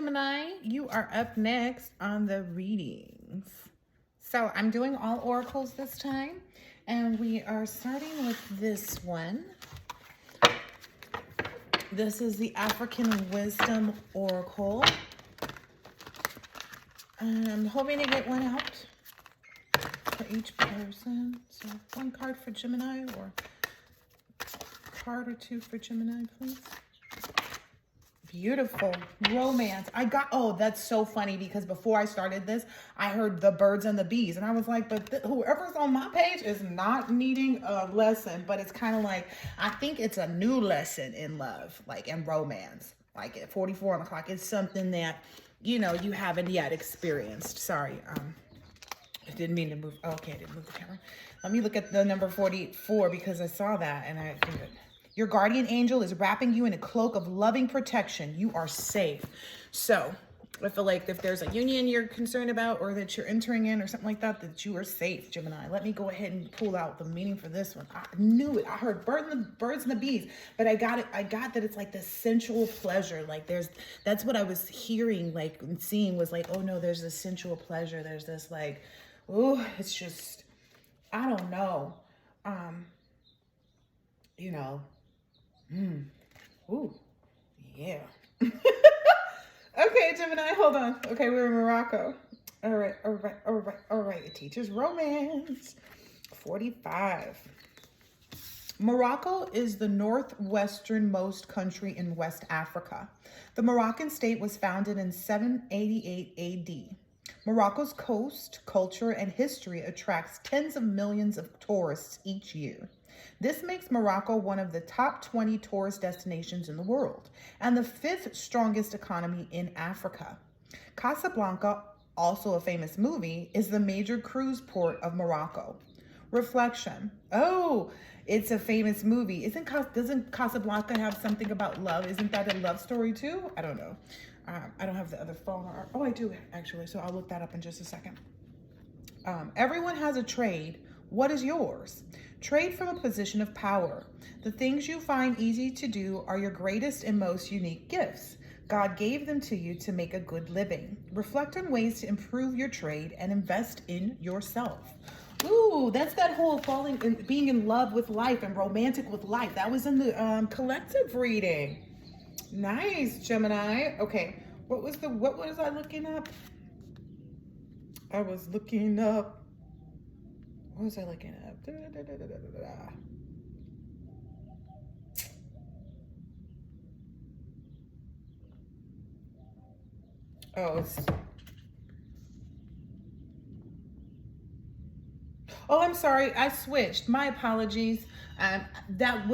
Gemini, you are up next on the readings. So I'm doing all oracles this time, and we are starting with this one. This is the African Wisdom Oracle. And I'm hoping to get one out for each person. So one card for Gemini, or a card or two for Gemini, please. Beautiful romance. Oh, that's so funny, because before I started this, I heard the birds and the bees, and I was like, but whoever's on my page is not needing a lesson, but it's kind of like, I think it's a new lesson in love, like in romance, like at 44 on the clock. It's something that, you know, you haven't yet experienced. Sorry. I didn't mean to move. Oh, okay, I didn't move the camera. Let me look at the number 44, because I saw that and I think your guardian angel is wrapping you in a cloak of loving protection. You are safe. So I feel like if there's a union you're concerned about, or that you're entering in or something like that, that you are safe, Gemini. Let me go ahead and pull out the meaning for this one. I knew it. I heard birds and the bees, but I got it. I got that it's like the sensual pleasure. Like that's what I was hearing, like, and seeing was like, oh no, there's this sensual pleasure. There's this like, oh, it's just, I don't know. You know, ooh, yeah. Okay, Gemini, hold on. Okay, we're in Morocco. All right. It teaches romance. 45. Morocco is the northwesternmost country in West Africa. The Moroccan state was founded in 788 AD. Morocco's coast, culture, and history attracts tens of millions of tourists each year. This makes Morocco one of the top 20 tourist destinations in the world, and the 5th strongest economy in Africa. Casablanca, also a famous movie, is the major cruise port of Morocco. Reflection. Oh, it's a famous movie. Doesn't Casablanca have something about love? Isn't that a love story too? I don't know. I don't have the other phone. Oh, I do actually. So I'll look that up in just a second. Everyone has a trade. What is yours? Trade from a position of power. The things you find easy to do are your greatest and most unique gifts. God gave them to you to make a good living. Reflect on ways to improve your trade and invest in yourself. Ooh, that's that whole being in love with life and romantic with life. That was in the collective reading. Nice, Gemini. Okay, what was I looking up? I was looking up. What was I looking up? Oh, I'm sorry. I switched. My apologies. That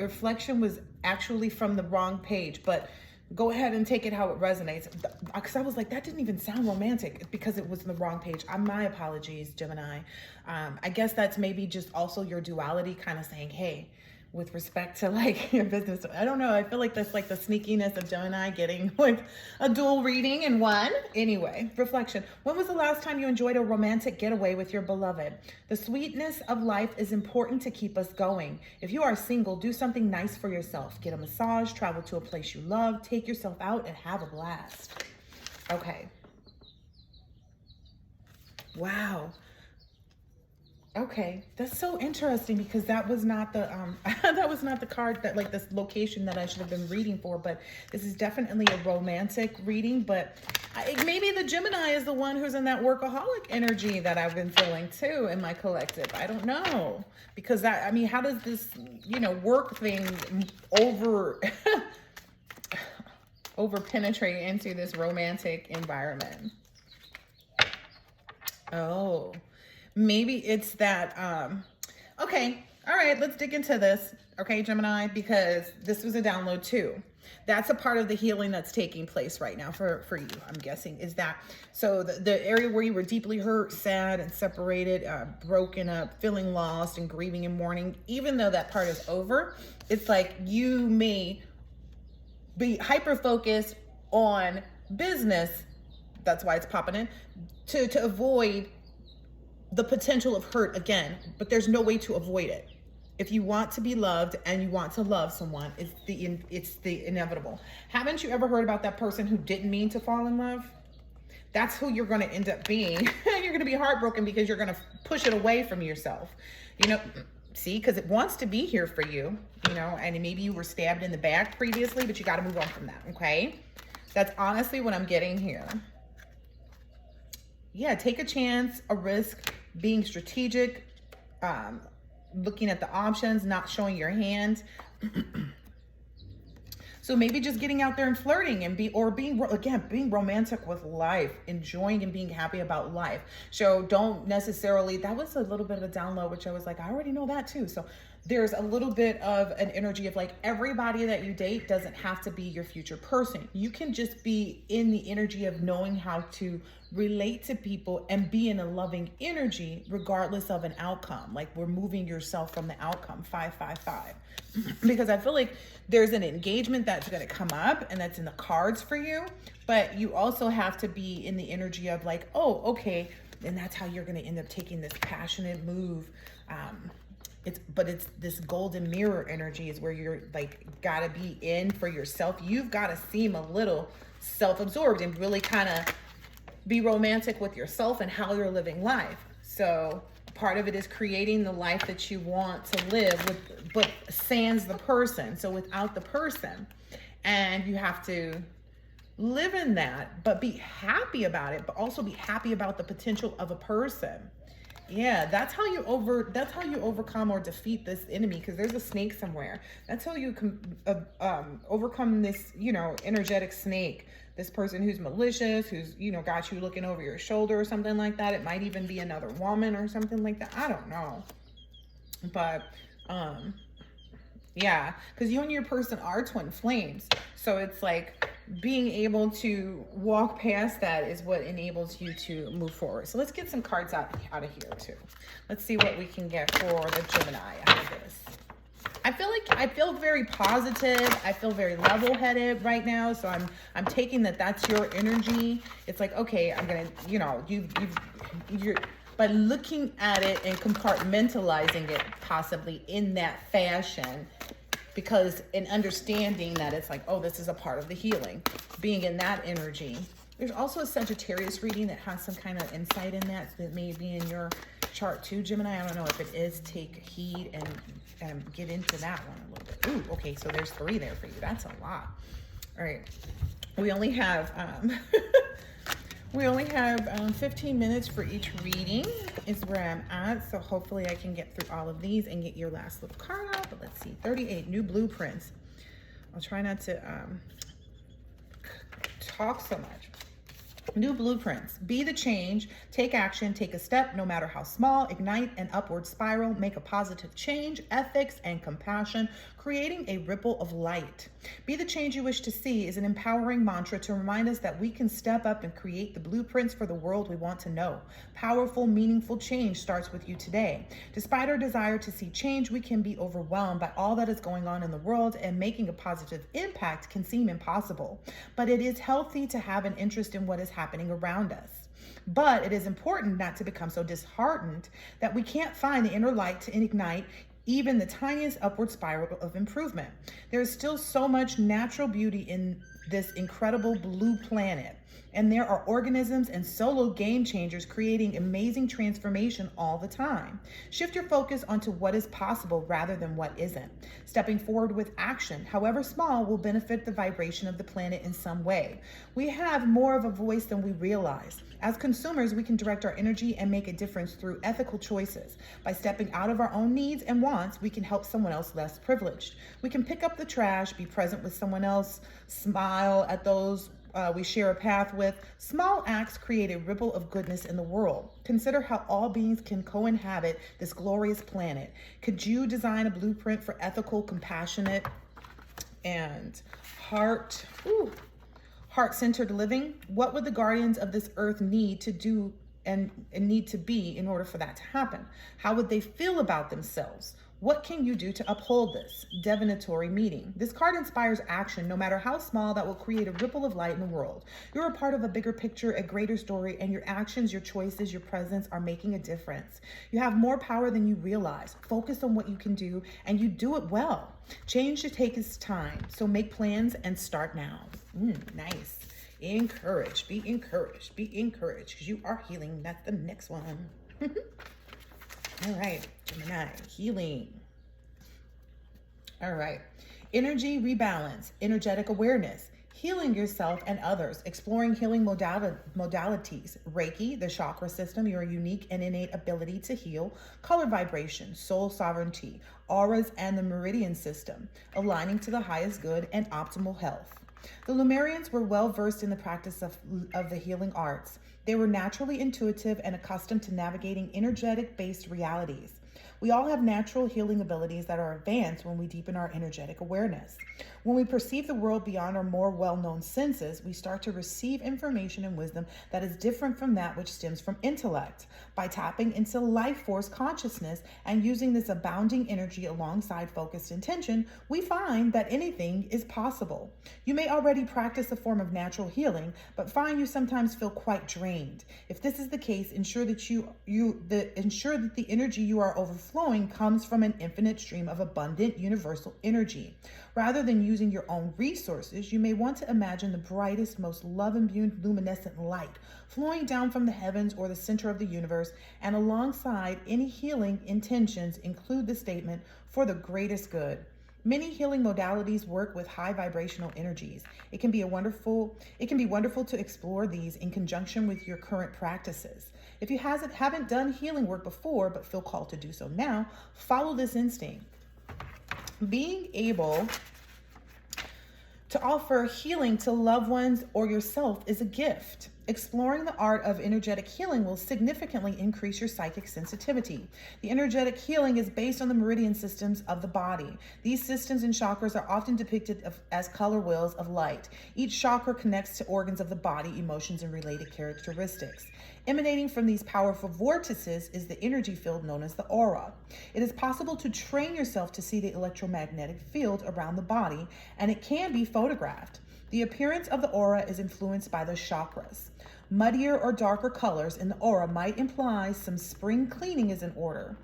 reflection was actually from the wrong page, but go ahead and take it how it resonates. Because I was like, that didn't even sound romantic, because it was in the wrong page. My apologies, Gemini. I guess that's maybe just also your duality kind of saying, hey, with respect to like your business. I don't know. I feel like that's like the sneakiness of Gemini getting like a dual reading in one. Anyway, reflection. When was the last time you enjoyed a romantic getaway with your beloved? The sweetness of life is important to keep us going. If you are single, do something nice for yourself. Get a massage, travel to a place you love, take yourself out and have a blast. Okay. Wow. Okay, that's so interesting, because that was not the that was not the card, that like this location that I should have been reading for. But this is definitely a romantic reading. But maybe the Gemini is the one who's in that workaholic energy that I've been feeling too in my collective. I don't know, because I mean, how does this work thing over penetrate into this romantic environment? Oh. Maybe it's that, okay, all right, let's dig into this, okay, Gemini, because this was a download too. That's a part of the healing that's taking place right now for you, I'm guessing, is that, so the area where you were deeply hurt, sad, and separated, broken up, feeling lost, and grieving and mourning, even though that part is over, it's like you may be hyper-focused on business, that's why it's popping in, to avoid the potential of hurt again, but there's no way to avoid it. If you want to be loved and you want to love someone, it's the inevitable. Haven't you ever heard about that person who didn't mean to fall in love? That's who you're going to end up being. You're going to be heartbroken because you're going to push it away from yourself. You know, see, because it wants to be here for you, you know, and maybe you were stabbed in the back previously, but you got to move on from that, okay? That's honestly what I'm getting here. Yeah, take a chance, a risk, being strategic, looking at the options, not showing your hand. So maybe just getting out there and flirting and being romantic with life, enjoying and being happy about life. So don't necessarily, that was a little bit of a download, which I was like, I already know that too. So there's a little bit of an energy of like, everybody that you date doesn't have to be your future person. You can just be in the energy of knowing how to relate to people and be in a loving energy regardless of an outcome. Like, we're moving yourself from the outcome. 555. Because I feel like there's an engagement that's going to come up and that's in the cards for you, but you also have to be in the energy of like, oh, okay, and that's how you're going to end up taking this passionate move. It's this golden mirror energy is where you're like, gotta be in for yourself. You've got to seem a little self-absorbed and really kind of be romantic with yourself and how you're living life. So part of it is creating the life that you want to live with, but sans the person. So without the person, and you have to live in that, but be happy about it, but also be happy about the potential of a person. Yeah, that's how you overcome or defeat this enemy, because there's a snake somewhere. That's how you overcome this, you know, energetic snake. This person who's malicious, who's, you know, got you looking over your shoulder or something like that. It might even be another woman or something like that. I don't know. But yeah, because you and your person are twin flames. So it's like being able to walk past that is what enables you to move forward. So let's get some cards out of here too. Let's see what we can get for the Gemini out of this. I feel very positive. I feel very level-headed right now. So I'm taking that's your energy. It's like, okay, I'm gonna, you know, you're by looking at it and compartmentalizing it possibly in that fashion, because in understanding that it's like, oh, this is a part of the healing, being in that energy. There's also a Sagittarius reading that has some kind of insight in that may be in your chart too, Gemini. I don't know if it is. Take heed and get into that one a little bit. Ooh, okay, so there's 3 there for you. That's a lot. All right, we only have 15 minutes for each reading is where I'm at. So hopefully I can get through all of these and get your last little card out. But let's see, 38 new blueprints. I'll try not to talk so much. New blueprints. Be the change. Take action. Take a step, no matter how small. Ignite an upward spiral. Make a positive change. Ethics and compassion. Creating a ripple of light. Be the change you wish to see is an empowering mantra to remind us that we can step up and create the blueprints for the world we want to know. Powerful, meaningful change starts with you today. Despite our desire to see change, we can be overwhelmed by all that is going on in the world, and making a positive impact can seem impossible. But it is healthy to have an interest in what is happening around us. But it is important not to become so disheartened that we can't find the inner light to ignite even the tiniest upward spiral of improvement. There is still so much natural beauty in this incredible blue planet, and there are organisms and solo game changers creating amazing transformation all the time. Shift your focus onto what is possible rather than what isn't. Stepping forward with action, however small, will benefit the vibration of the planet in some way. We have more of a voice than we realize. As consumers, we can direct our energy and make a difference through ethical choices. By stepping out of our own needs and wants, we can help someone else less privileged. We can pick up the trash, be present with someone else, smile at those we share a path with. Small acts create a ripple of goodness in the world. Consider how all beings can co-inhabit this glorious planet. Could you design a blueprint for ethical, compassionate, and heart-centered living? What would the guardians of this earth need to do and need to be in order for that to happen? How would they feel about themselves? What can you do to uphold this? Divinatory meeting. This card inspires action, no matter how small, that will create a ripple of light in the world. You're a part of a bigger picture, a greater story, and your actions, your choices, your presence are making a difference. You have more power than you realize. Focus on what you can do, and you do it well. Change to take its time, so make plans and start now. Nice. Encourage, be encouraged, because you are healing. That's the next one. All right, Gemini, healing. All right, energy rebalance, energetic awareness, healing yourself and others, exploring healing modalities, Reiki, the chakra system, your unique and innate ability to heal, color vibration, soul sovereignty, auras, and the meridian system, aligning to the highest good and optimal health. The Lemurians were well versed in the practice of the healing arts. They were naturally intuitive and accustomed to navigating energetic-based realities. We all have natural healing abilities that are advanced when we deepen our energetic awareness. When we perceive the world beyond our more well-known senses, we start to receive information and wisdom that is different from that which stems from intellect. By tapping into life force consciousness and using this abounding energy alongside focused intention, we find that anything is possible. You may already practice a form of natural healing, but find you sometimes feel quite drained. If this is the case, ensure that the energy you are overflowing comes from an infinite stream of abundant universal energy. Rather than using your own resources, you may want to imagine the brightest, most love-imbued luminescent light flowing down from the heavens or the center of the universe, and alongside any healing intentions include the statement, for the greatest good. Many healing modalities work with high vibrational energies. It can be wonderful to explore these in conjunction with your current practices. If you haven't done healing work before but feel called to do so now, follow this instinct. Being able to offer healing to loved ones or yourself is a gift. Exploring the art of energetic healing will significantly increase your psychic sensitivity. The energetic healing is based on the meridian systems of the body. These systems and chakras are often depicted as color wheels of light. Each chakra connects to organs of the body, emotions, and related characteristics. Emanating from these powerful vortices is the energy field known as the aura. It is possible to train yourself to see the electromagnetic field around the body, and it can be photographed. The appearance of the aura is influenced by the chakras. Muddier or darker colors in the aura might imply some spring cleaning is in order.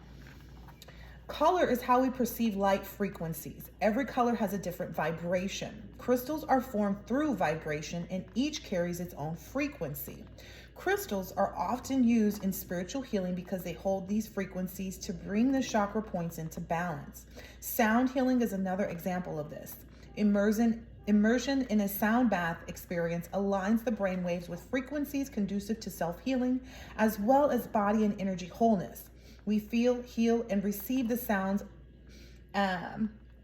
Color is how we perceive light frequencies. Every color has a different vibration. Crystals are formed through vibration, and each carries its own frequency. Crystals are often used in spiritual healing because they hold these frequencies to bring the chakra points into balance. Sound healing is another example of this. Immersion in a sound bath experience aligns the brainwaves with frequencies conducive to self-healing, as well as body and energy wholeness. We feel, heal, and receive the sounds.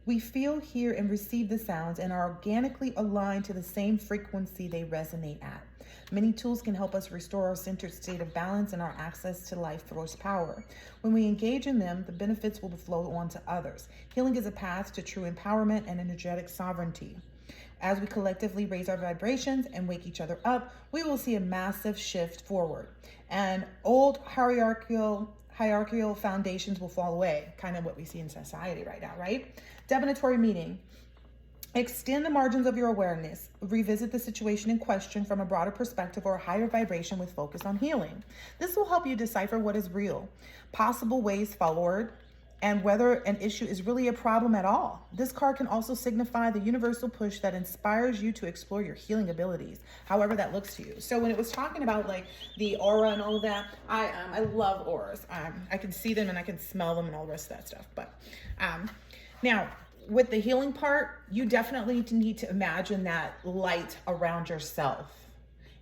We feel, hear, and receive the sounds and are organically aligned to the same frequency they resonate at. Many tools can help us restore our centered state of balance and our access to life force power. When we engage in them, the benefits will flow on to others. Healing is a path to true empowerment and energetic sovereignty. As we collectively raise our vibrations and wake each other up, we will see a massive shift forward. And old hierarchical foundations will fall away, kind of what we see in society right now, right? Divinatory meeting. Extend the margins of your awareness. Revisit the situation in question from a broader perspective or a higher vibration with focus on healing. This will help you decipher what is real, possible ways forward, and whether an issue is really a problem at all. This card can also signify the universal push that inspires you to explore your healing abilities, however that looks to you. So when it was talking about like the aura and all of that, I love auras. I can see them and I can smell them and all the rest of that stuff. But now with the healing part, you definitely need to imagine that light around yourself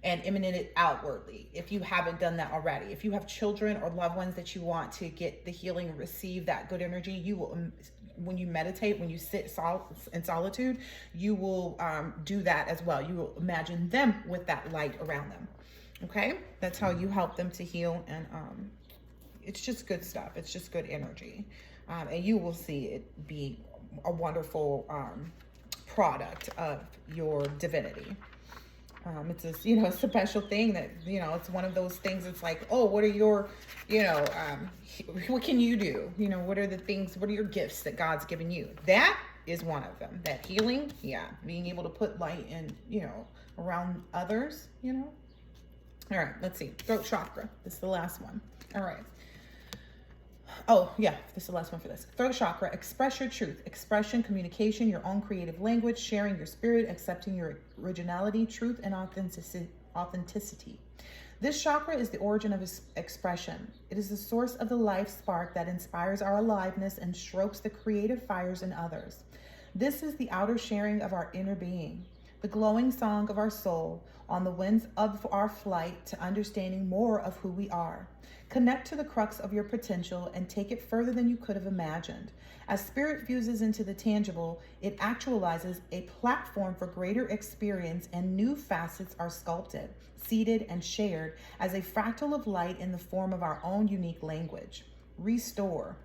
and emanate it outwardly if you haven't done that already. If you have children or loved ones that you want to get the healing and receive that good energy, you will, when you meditate, when you sit in solitude, you will do that as well. You will imagine them with that light around them. Okay? That's how you help them to heal, and it's just good stuff. It's just good energy. And you will see it be a wonderful product of your divinity. It's a, a special thing that, it's one of those things. It's like, oh, what are your you know, what can you do? You know, what are the things, what are your gifts that God's given you? That is one of them. That healing, yeah, being able to put light in, you know, around others, you know. All right, let's see. Throat chakra. This is the last one. All right. Oh, yeah, this is the last one for this. Throat chakra, express your truth. Expression, communication, your own creative language, sharing your spirit, accepting your originality, truth, and authenticity. This chakra is the origin of expression. It is the source of the life spark that inspires our aliveness and strokes the creative fires in others. This is the outer sharing of our inner being, the glowing song of our soul on the winds of our flight to understanding more of who we are. Connect to the crux of your potential and take it further than you could have imagined. As spirit fuses into the tangible, it actualizes a platform for greater experience, and new facets are sculpted, seeded, and shared as a fractal of light in the form of our own unique language. Restore.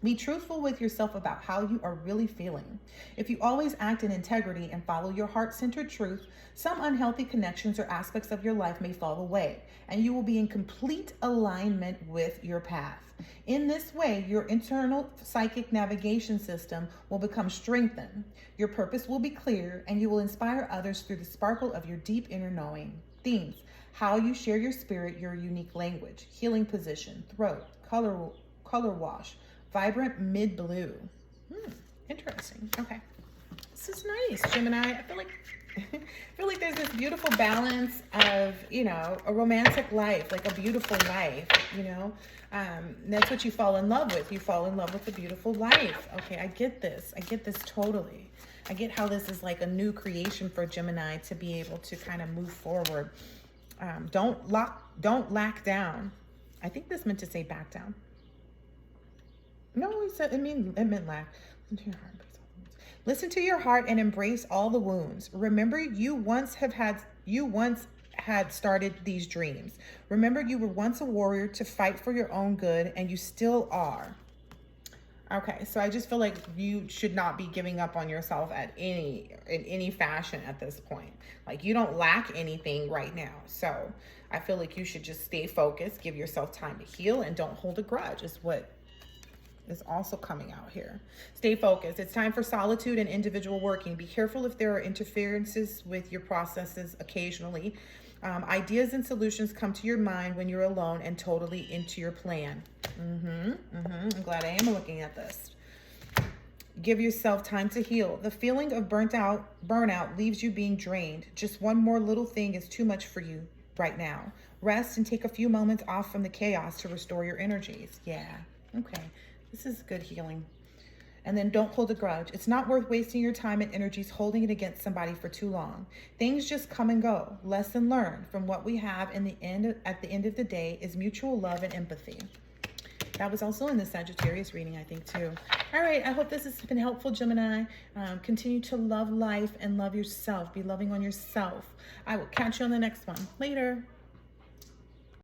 Be truthful with yourself about how you are really feeling. If you always act in integrity and follow your heart-centered truth, some unhealthy connections or aspects of your life may fall away, and you will be in complete alignment with your path. In this way, your internal psychic navigation system will become strengthened. Your purpose will be clear, and you will inspire others through the sparkle of your deep inner knowing. Themes: how you share your spirit, your unique language, healing position, throat, color wash, vibrant mid-blue. Interesting. Okay. This is nice, Gemini. I feel like there's this beautiful balance of, you know, a romantic life, like a beautiful life, you know. That's what you fall in love with. You fall in love with a beautiful life. Okay, I get this. I get this totally. I get how this is like a new creation for Gemini to be able to kind of move forward. Don't lack down. I think this meant to say back down. No, it meant lack. Listen to your heart and embrace all the wounds. Remember, you once had started these dreams. Remember, you were once a warrior to fight for your own good, and you still are. Okay, so I just feel like you should not be giving up on yourself in any fashion at this point. Like, you don't lack anything right now. So I feel like you should just stay focused, give yourself time to heal, and don't hold a grudge is what is also coming out here. Stay focused. It's time for solitude and individual working. Be careful if there are interferences with your processes occasionally. Ideas and solutions come to your mind when you're alone and totally into your plan. I'm glad I am looking at this. Give yourself time to heal. The feeling of burnout leaves you being drained. Just one more little thing is too much for you right now. Rest and take a few moments off from the chaos to restore your energies. Yeah, okay. This is good healing. And then don't hold a grudge. It's not worth wasting your time and energies holding it against somebody for too long. Things just come and go. Lesson learned from what we have at the end of the day is mutual love and empathy. That was also in the Sagittarius reading, I think, too. All right, I hope this has been helpful, Gemini. Continue to love life and love yourself. Be loving on yourself. I will catch you on the next one. Later.